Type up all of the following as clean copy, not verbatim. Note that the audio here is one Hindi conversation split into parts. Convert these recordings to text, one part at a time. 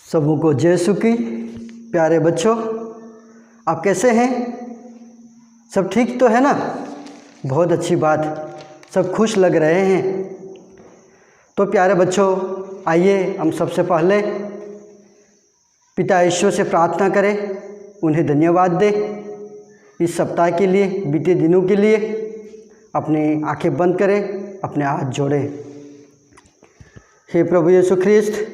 सबों को जय सुखी। प्यारे बच्चों, आप कैसे हैं? सब ठीक तो है ना? बहुत अच्छी बात, सब खुश लग रहे हैं। तो प्यारे बच्चों, आइए हम सबसे पहले पिता ईश्वर से प्रार्थना करें, उन्हें धन्यवाद दें इस सप्ताह के लिए, बीते दिनों के लिए। अपनी आंखें बंद करें, अपने हाथ जोड़ें। हे प्रभु यीशु ख्रिस्त,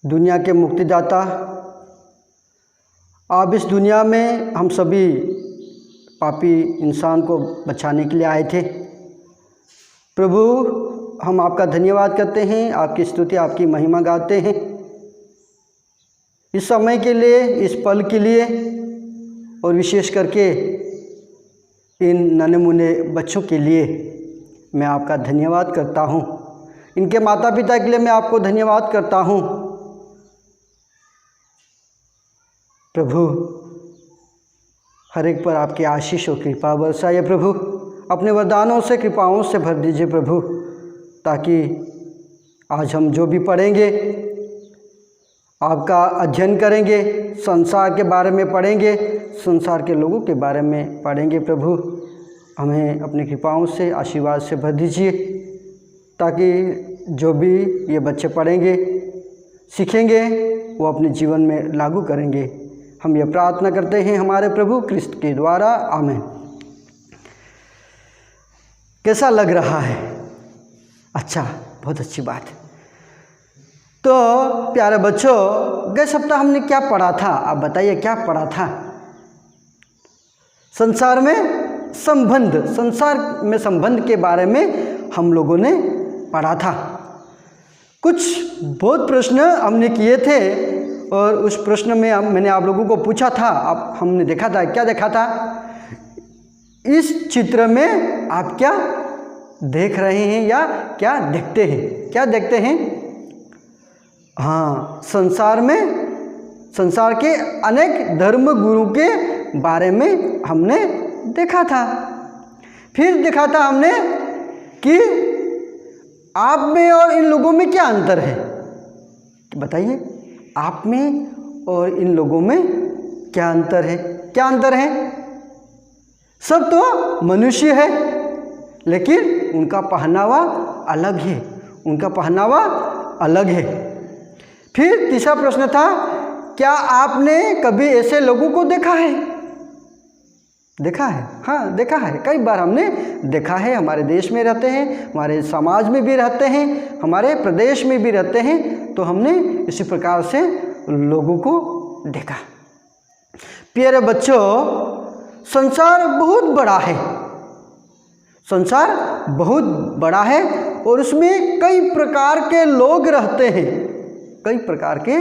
दुनिया के मुक्तिदाता, आप इस दुनिया में हम सभी पापी इंसान को बचाने के लिए आए थे। प्रभु, हम आपका धन्यवाद करते हैं, आपकी स्तुति, आपकी महिमा गाते हैं इस समय के लिए, इस पल के लिए, और विशेष करके इन नन्हे मुन्ने बच्चों के लिए मैं आपका धन्यवाद करता हूँ। इनके माता पिता के लिए मैं आपको धन्यवाद करता हूँ। प्रभु, हर एक पर आपकी आशीष और कृपा बरसाइए प्रभु। अपने वरदानों से, कृपाओं से भर दीजिए प्रभु, ताकि आज हम जो भी पढ़ेंगे, आपका अध्ययन करेंगे, संसार के बारे में पढ़ेंगे, संसार के लोगों के बारे में पढ़ेंगे प्रभु, हमें अपनी कृपाओं से, आशीर्वाद से भर दीजिए, ताकि जो भी ये बच्चे पढ़ेंगे, सीखेंगे, वो अपने जीवन में लागू करेंगे। हम ये प्रार्थना करते हैं हमारे प्रभु क्रिस्त के द्वारा, आमीन। कैसा लग रहा है? अच्छा, बहुत अच्छी बात। तो प्यारे बच्चों, गए सप्ताह हमने क्या पढ़ा था? आप बताइए, क्या पढ़ा था? संसार में संबंध के बारे में हम लोगों ने पढ़ा था। कुछ बहुत प्रश्न हमने किए थे, और उस प्रश्न में मैंने आप लोगों को पूछा था, हमने देखा था, क्या देखा था? इस चित्र में आप क्या देख रहे हैं या क्या देखते हैं? क्या देखते हैं? हाँ, संसार के अनेक धर्म गुरु के बारे में हमने देखा था। फिर देखा था हमने कि आप में और इन लोगों में क्या अंतर है। बताइए, आप में और इन लोगों में क्या अंतर है? क्या अंतर है? सब तो मनुष्य है, लेकिन उनका पहनावा अलग है, उनका पहनावा अलग है। फिर तीसरा प्रश्न था, क्या आपने कभी ऐसे लोगों को देखा है? देखा है? हाँ, देखा है, कई बार हमने देखा है। हमारे देश में रहते हैं, हमारे समाज में भी रहते हैं, हमारे प्रदेश में भी रहते हैं, तो हमने इसी प्रकार से लोगों को देखा। प्यारे बच्चों, संसार बहुत बड़ा है, संसार बहुत बड़ा है, और उसमें कई प्रकार के लोग रहते हैं, कई प्रकार के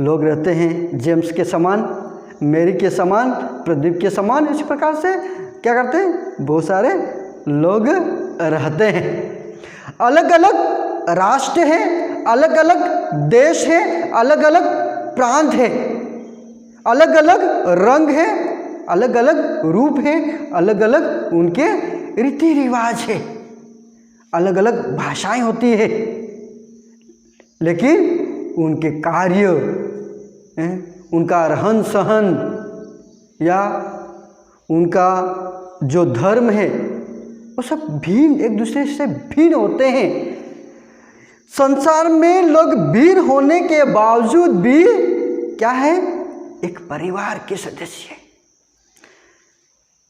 लोग रहते हैं। जेम्स के समान, मेरी के समान, प्रदीप के समान, इसी प्रकार से क्या करते हैं? बहुत सारे लोग रहते हैं। अलग अलग राष्ट्र हैं, अलग अलग देश है, अलग अलग प्रांत है, अलग अलग रंग है, अलग अलग रूप है, अलग अलग उनके रीति रिवाज है, अलग अलग भाषाएं होती है, लेकिन उनके कार्य, उनका रहन सहन या उनका जो धर्म है, वो सब भिन्न, एक दूसरे से भिन्न होते हैं। संसार में लोग भिन्न होने के बावजूद भी क्या है? एक परिवार के सदस्य है।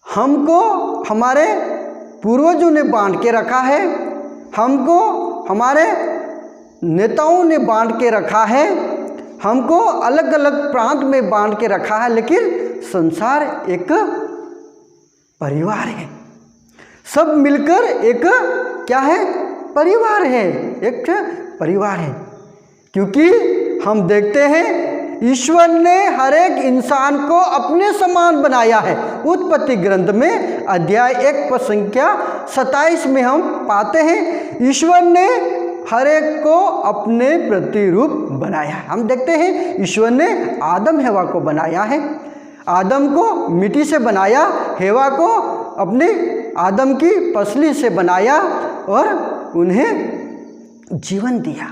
हमको हमारे पूर्वजों ने बांध के रखा है, हमको हमारे नेताओं ने बांध के रखा है, हमको अलग अलग प्रांत में बांध के रखा है, लेकिन संसार एक परिवार है। सब मिलकर एक क्या है? परिवार है, एक परिवार है। क्योंकि हम देखते हैं ईश्वर ने हर एक इंसान को अपने समान बनाया है। उत्पत्ति ग्रंथ में अध्याय 1 पद संख्या 27 में हम पाते हैं, ईश्वर ने हर एक को अपने प्रतिरूप बनाया है। हम देखते हैं ईश्वर ने आदम हेवा को बनाया है, आदम को मिट्टी से बनाया, हेवा को अपने आदम की पसली से बनाया और उन्हें जीवन दिया।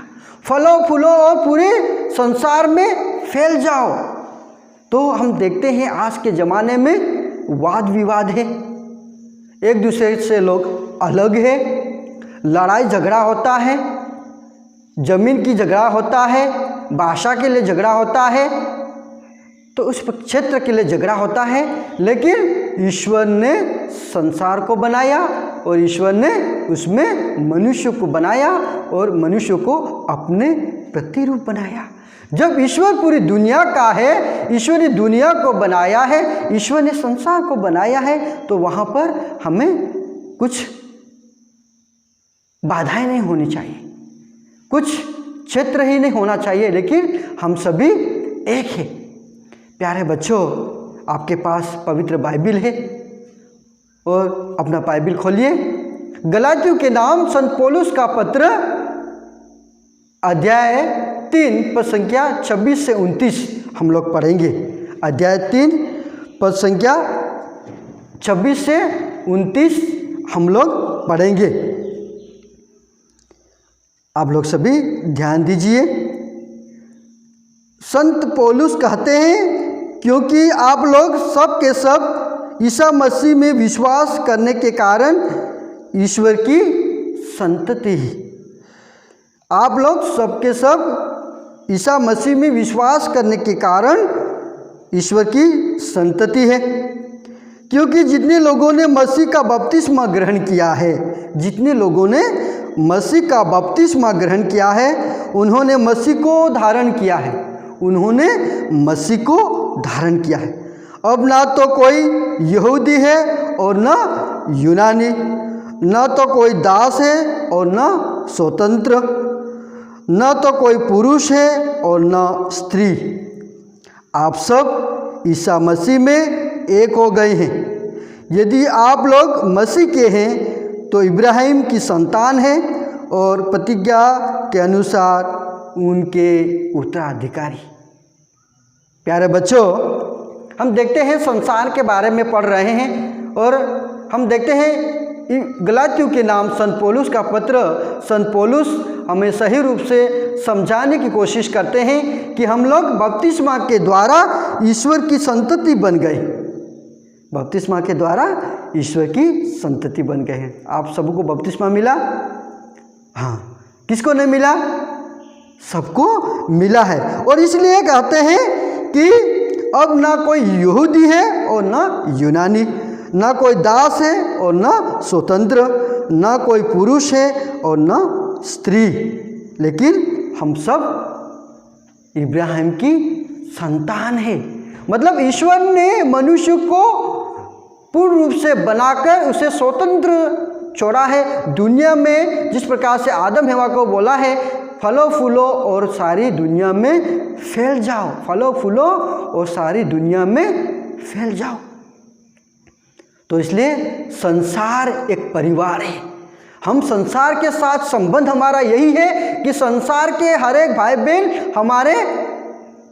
फलो फूलो और पूरे संसार में फैल जाओ। तो हम देखते हैं आज के ज़माने में वाद विवाद है, एक दूसरे से लोग अलग है, लड़ाई झगड़ा होता है, जमीन की झगड़ा होता है, भाषा के लिए झगड़ा होता है, तो उस क्षेत्र के लिए झगड़ा होता है। लेकिन ईश्वर ने संसार को बनाया और ईश्वर ने उसमें मनुष्य को बनाया और मनुष्य को अपने प्रतिरूप बनाया। जब ईश्वर पूरी दुनिया का है, ईश्वर ने दुनिया को बनाया है, ईश्वर ने संसार को बनाया है, तो वहाँ पर हमें कुछ बाधाएं नहीं होनी चाहिए, कुछ क्षेत्र ही नहीं होना चाहिए, लेकिन हम सभी एक हैं। प्यारे बच्चों, आपके पास पवित्र बाइबिल है और अपना बाइबिल खोलिए। गलातियों के नाम संत पौलुस का पत्र अध्याय 3 पद संख्या 26 से 29 हम लोग पढ़ेंगे। अध्याय 3 पद संख्या 26 से 29 हम लोग पढ़ेंगे। आप लोग सभी ध्यान दीजिए। संत पौलुस कहते हैं, क्योंकि आप लोग सब के सब ईसा मसीह में विश्वास करने के कारण ईश्वर की संतति, आप लोग सब के सब ईसा मसीह में विश्वास करने के कारण ईश्वर की संतति है। क्योंकि जितने लोगों ने मसीह का बपतिस्मा ग्रहण किया है, जितने लोगों ने मसीह का बपतिस्मा ग्रहण किया है, उन्होंने मसीह को धारण किया है, उन्होंने मसीह को धारण किया है। अब ना तो कोई यहूदी है और ना यूनानी, ना तो कोई दास है और ना स्वतंत्र, ना तो कोई पुरुष है और ना स्त्री, आप सब ईसा मसीह में एक हो गए हैं। यदि आप लोग मसीह के हैं तो इब्राहिम की संतान है और प्रतिज्ञा के अनुसार उनके उत्तराधिकारी। प्यारे बच्चों, हम देखते हैं संसार के बारे में पढ़ रहे हैं और हम देखते हैं गलातियों के नाम संत पौलुस का पत्र, संत पौलुस हमें सही रूप से समझाने की कोशिश करते हैं कि हम लोग बपतिस्मा के द्वारा ईश्वर की संतति बन गए। बपतिस्मा के द्वारा ईश्वर की संतति बन गए हैं। आप सबको बपतिस्मा मिला? हाँ। किसको नहीं मिला? सबको मिला है। और इसलिए कहते हैं कि अब ना कोई यहूदी है और ना यूनानी, ना कोई दास है और ना स्वतंत्र, ना कोई पुरुष है और ना स्त्री, लेकिन हम सब इब्राहिम की संतान है। मतलब ईश्वर ने मनुष्य को पूर्ण रूप से बनाकर उसे स्वतंत्र छोड़ा है। दुनिया में जिस प्रकार से आदम हवा को बोला है, फलो फूलो और सारी दुनिया में फैल जाओ, फलो फूलो और सारी दुनिया में फैल जाओ। तो इसलिए संसार एक परिवार है। हम संसार के साथ संबंध हमारा यही है कि संसार के हर एक भाई बहन हमारे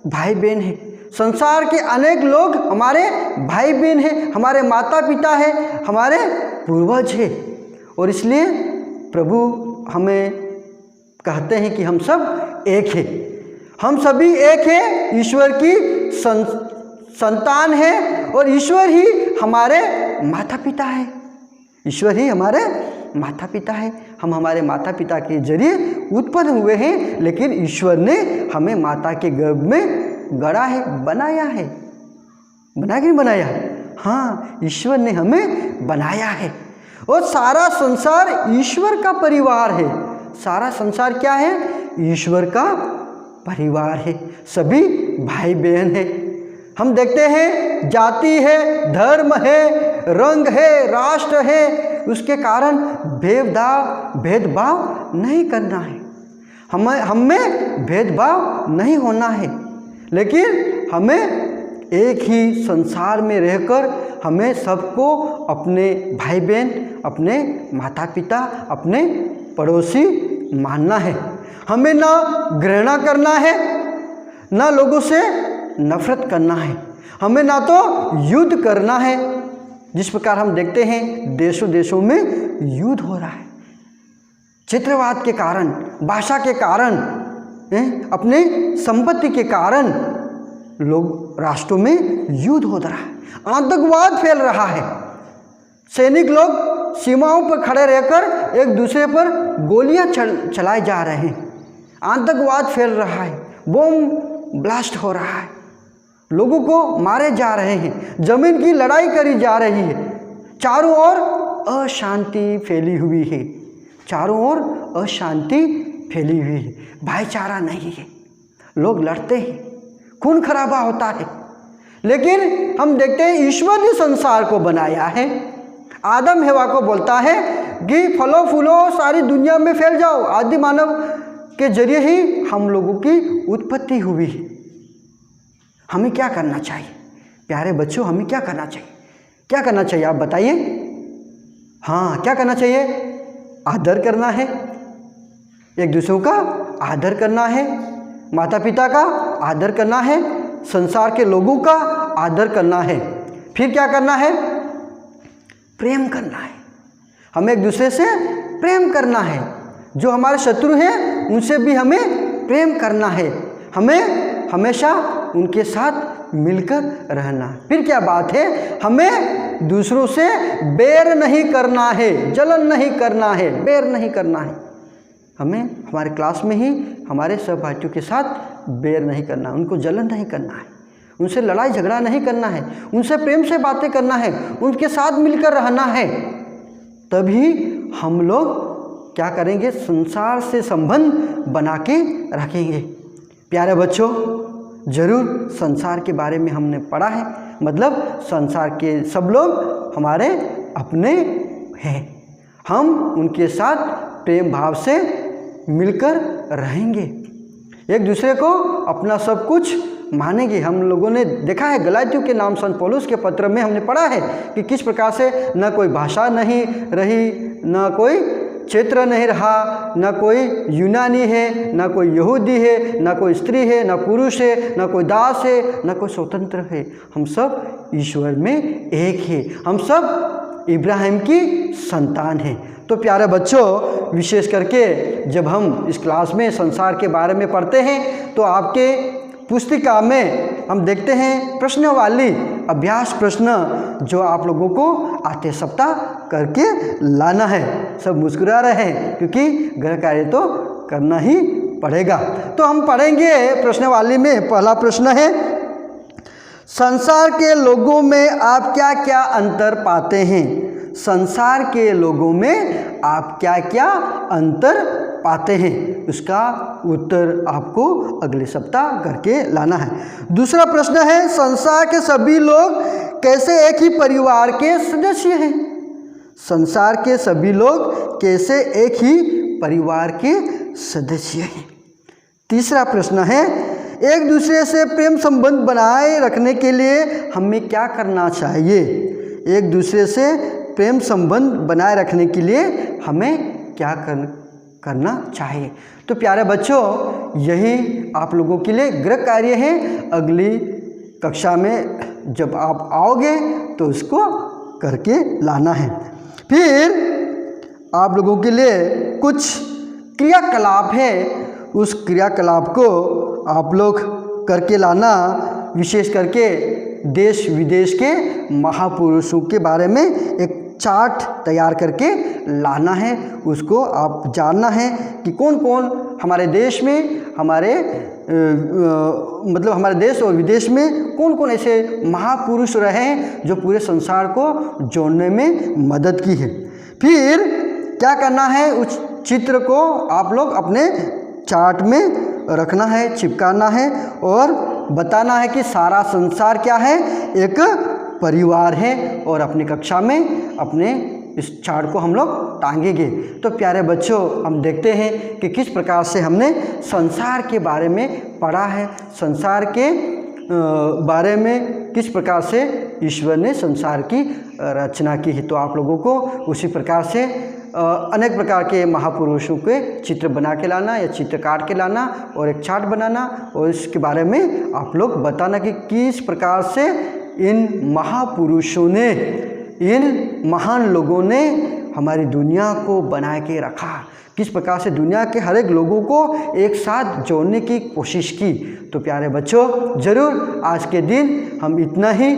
भाई बहन हैं। संसार के अनेक लोग हमारे भाई बहन हैं, हमारे माता पिता हैं, हमारे पूर्वज हैं। और इसलिए प्रभु हमें कहते हैं कि हम सब एक हैं, हम सभी एक हैं, ईश्वर की संतान है और ईश्वर ही हमारे माता पिता है। ईश्वर ही हमारे माता पिता है। हम हमारे माता पिता के जरिए उत्पन्न हुए हैं, लेकिन ईश्वर ने हमें माता के गर्भ में गढ़ा है, बनाया है। बना कि नहीं बनाया? हाँ, ईश्वर ने हमें बनाया है। और सारा संसार ईश्वर का परिवार है। सारा संसार क्या है? ईश्वर का परिवार है। सभी भाई बहन है। हम देखते हैं जाति है, धर्म है, रंग है, राष्ट्र है, उसके कारण भेदभाव नहीं करना है। हमें भेदभाव नहीं होना है, लेकिन हमें एक ही संसार में रहकर हमें सबको अपने भाई बहन, अपने माता पिता, अपने पड़ोसी मानना है। हमें ना घृणा करना है, ना लोगों से नफरत करना है, हमें ना तो युद्ध करना है। जिस प्रकार हम देखते हैं देशों देशों में युद्ध हो रहा है, क्षेत्रवाद के कारण, भाषा के कारण, अपने संपत्ति के कारण लोग राष्ट्रों में युद्ध हो रहा है, आतंकवाद फैल रहा है। सैनिक लोग सीमाओं पर खड़े रहकर एक दूसरे पर गोलियां चलाए जा रहे हैं, आतंकवाद फैल रहा है, बम ब्लास्ट हो रहा है, लोगों को मारे जा रहे हैं, जमीन की लड़ाई करी जा रही है, चारों ओर अशांति फैली हुई है, चारों ओर अशांति फैली हुई है, भाईचारा नहीं है, लोग लड़ते हैं, खून खराबा होता है। लेकिन हम देखते हैं ईश्वर ने संसार को बनाया है, आदम हवा को बोलता है कि फलो फूलो सारी दुनिया में फैल जाओ। आदि मानव के जरिए ही हम लोगों की उत्पत्ति हुई है। हमें क्या करना चाहिए प्यारे बच्चों, हमें क्या करना चाहिए, क्या करना चाहिए आप बताइए। हाँ, क्या करना चाहिए? आदर करना है, एक दूसरे का आदर करना है, माता पिता का आदर करना है, संसार के लोगों का आदर करना है। फिर क्या करना है? प्रेम करना है, हमें एक दूसरे से प्रेम करना है। जो हमारे शत्रु हैं उनसे भी हमें प्रेम करना है, हमें हमेशा उनके साथ मिलकर रहना। फिर क्या बात है? हमें दूसरों से बैर नहीं करना है, जलन नहीं करना है, बैर नहीं करना है। हमें हमारे क्लास में ही हमारे सहपाठियों के साथ बैर नहीं करना, उनको जलन नहीं करना है, उनसे लड़ाई झगड़ा नहीं करना है, उनसे प्रेम से बातें करना है, उनके साथ मिलकर रहना है। तभी हम लोग क्या करेंगे? संसार से संबंध बना के रखेंगे। प्यारे बच्चों, ज़रूर संसार के बारे में हमने पढ़ा है, मतलब संसार के सब लोग हमारे अपने हैं, हम उनके साथ प्रेम भाव से मिलकर रहेंगे, एक दूसरे को अपना सब कुछ मानेंगे। हम लोगों ने देखा है गलातियों के नाम संत पौलुस के पत्र में हमने पढ़ा है कि किस प्रकार से न कोई भाषा नहीं रही, न कोई क्षेत्र नहीं रहा, न कोई यूनानी है, न कोई यहूदी है, न कोई स्त्री है, न पुरुष है, न कोई दास है, न कोई स्वतंत्र है। हम सब ईश्वर में एक है, हम सब इब्राहिम की संतान हैं। तो प्यारे बच्चों, विशेष करके जब हम इस क्लास में संसार के बारे में पढ़ते हैं तो आपके पुस्तिका में हम देखते हैं प्रश्न वाली अभ्यास प्रश्न जो आप लोगों को आते सप्ताह करके लाना है। सब मुस्कुरा रहे हैं क्योंकि गृह कार्य तो करना ही पड़ेगा। तो हम पढ़ेंगे प्रश्न वाली में। पहला प्रश्न है, संसार के लोगों में आप क्या क्या अंतर पाते हैं? संसार के लोगों में आप क्या क्या अंतर पाते हैं? उसका उत्तर आपको अगले सप्ताह करके लाना है। दूसरा प्रश्न है, संसार के सभी लोग कैसे एक ही परिवार के सदस्य हैं? संसार के सभी लोग कैसे एक ही परिवार के सदस्य हैं? तीसरा प्रश्न है, एक दूसरे से प्रेम संबंध बनाए रखने के लिए हमें क्या करना चाहिए? एक दूसरे से प्रेम संबंध बनाए रखने के लिए हमें क्या करना चाहिए? तो प्यारे बच्चों, यही आप लोगों के लिए गृह कार्य है। अगली कक्षा में जब आप आओगे तो उसको करके लाना है। फिर आप लोगों के लिए कुछ क्रियाकलाप है, उस क्रियाकलाप को आप लोग करके लाना। विशेष करके देश विदेश के महापुरुषों के बारे में एक चार्ट तैयार करके लाना है। उसको आप जानना है कि कौन कौन हमारे देश में, मतलब हमारे देश और विदेश में कौन कौन ऐसे महापुरुष रहे हैं जो पूरे संसार को जोड़ने में मदद की है। फिर क्या करना है? उस चित्र को आप लोग अपने चार्ट में रखना है, चिपकाना है और बताना है कि सारा संसार क्या है? एक परिवार है। और अपनी कक्षा में अपने इस चार्ट को हम लोग टांगेंगे। तो प्यारे बच्चों, हम देखते हैं कि किस प्रकार से हमने संसार के बारे में पढ़ा है, संसार के बारे में किस प्रकार से ईश्वर ने संसार की रचना की है। तो आप लोगों को उसी प्रकार से अनेक प्रकार के महापुरुषों के चित्र बना के लाना या चित्र काट के लाना और एक चार्ट बनाना और इसके बारे में आप लोग बताना कि किस प्रकार से इन महापुरुषों ने, इन महान लोगों ने हमारी दुनिया को बना के रखा, किस प्रकार से दुनिया के हर एक लोगों को एक साथ जोड़ने की कोशिश की। तो प्यारे बच्चों, ज़रूर आज के दिन हम इतना ही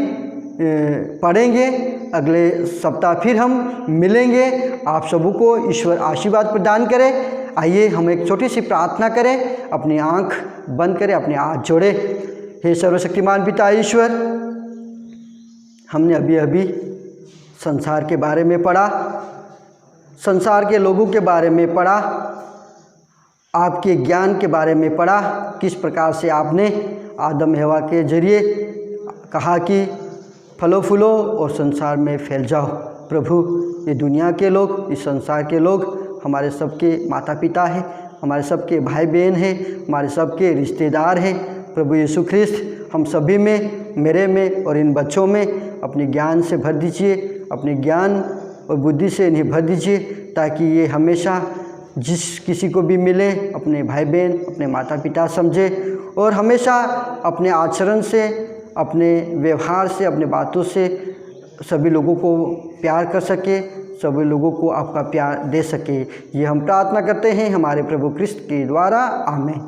पढ़ेंगे। अगले सप्ताह फिर हम मिलेंगे। आप सबों को ईश्वर आशीर्वाद प्रदान करे। आइए हम एक छोटी सी प्रार्थना करें, अपनी आंख बंद करें, अपने हाथ जोड़े। हे सर्वशक्तिमान पिता ईश्वर, हमने अभी अभी संसार के बारे में पढ़ा, संसार के लोगों के बारे में पढ़ा, आपके ज्ञान के बारे में पढ़ा। किस प्रकार से आपने आदम हवा के जरिए कहा कि फलो फूलो और संसार में फैल जाओ। प्रभु, ये दुनिया के लोग, इस संसार के लोग हमारे सबके माता पिता हैं, हमारे सबके भाई बहन हैं, हमारे सबके रिश्तेदार हैं। प्रभु यीशु ख्रिस्त, हम सभी में, मेरे में और इन बच्चों में अपने ज्ञान से भर दीजिए, अपने ज्ञान और बुद्धि से इन्हें भर दीजिए, ताकि ये हमेशा जिस किसी को भी मिले अपने भाई बहन, अपने माता पिता समझे और हमेशा अपने आचरण से, अपने व्यवहार से, अपने बातों से सभी लोगों को प्यार कर सके, सभी लोगों को आपका प्यार दे सके। ये हम प्रार्थना करते हैं हमारे प्रभु क्रिस्त के द्वारा। आमीन।